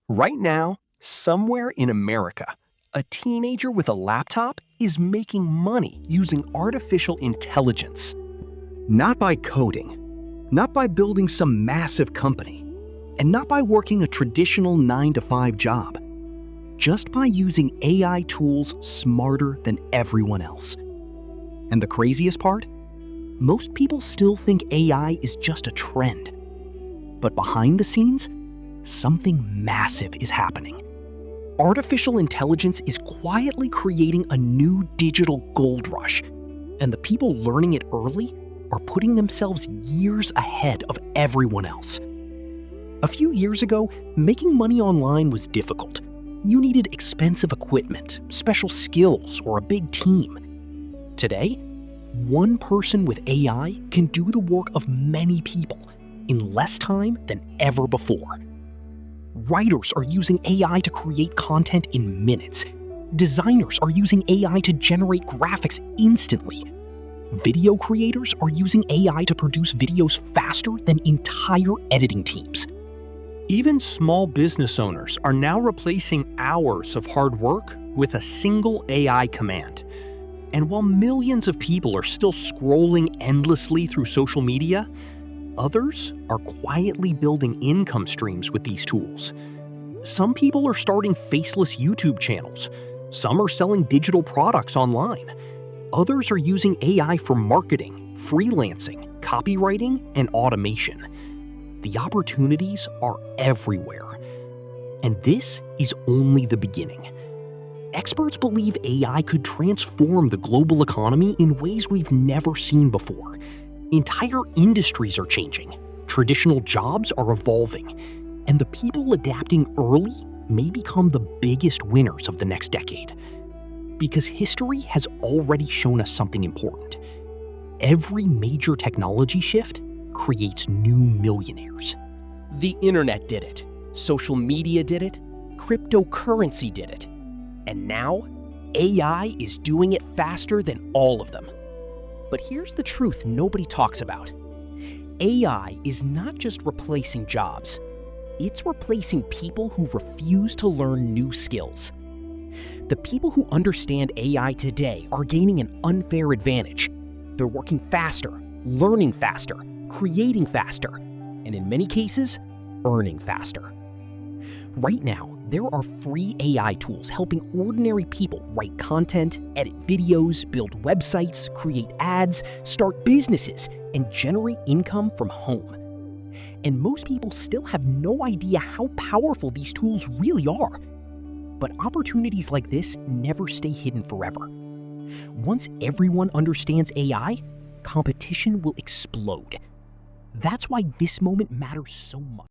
Right now, somewhere in America, a teenager with a laptop is making money using artificial intelligence. Not by coding, not by building some massive company, and not by working a traditional 9-to-5 job. Just by using AI tools smarter than everyone else. And the craziest part? Most people still think AI is just a trend. But behind the scenes, something massive is happening. Artificial intelligence is quietly creating a new digital gold rush, and the people learning it early are putting themselves years ahead of everyone else. A few years ago, making money online was difficult. You needed expensive equipment, special skills, or a big team. Today, one person with AI can do the work of many people in less time than ever before. Writers are using AI to create content in minutes. Designers are using AI to generate graphics instantly. Video creators are using AI to produce videos faster than entire editing teams. Even small business owners are now replacing hours of hard work with a single AI command. And while millions of people are still scrolling endlessly through social media, others are quietly building income streams with these tools. Some people are starting faceless YouTube channels. Some are selling digital products online. Others are using AI for marketing, freelancing, copywriting, and automation. The opportunities are everywhere. And this is only the beginning. Experts believe AI could transform the global economy in ways we've never seen before. Entire industries are changing, traditional jobs are evolving, and the people adapting early may become the biggest winners of the next decade. Because history has already shown us something important. Every major technology shift creates new millionaires. The internet did it, social media did it, cryptocurrency did it, and now AI is doing it faster than all of them. But here's the truth nobody talks about. AI is not just replacing jobs, it's replacing people who refuse to learn new skills. The people who understand AI today are gaining an unfair advantage. They're working faster, learning faster, creating faster, and in many cases, earning faster. Right now, there are free AI tools helping ordinary people write content, edit videos, build websites, create ads, start businesses, and generate income from home. And most people still have no idea how powerful these tools really are. But opportunities like this never stay hidden forever. Once everyone understands AI, competition will explode. That's why this moment matters so much.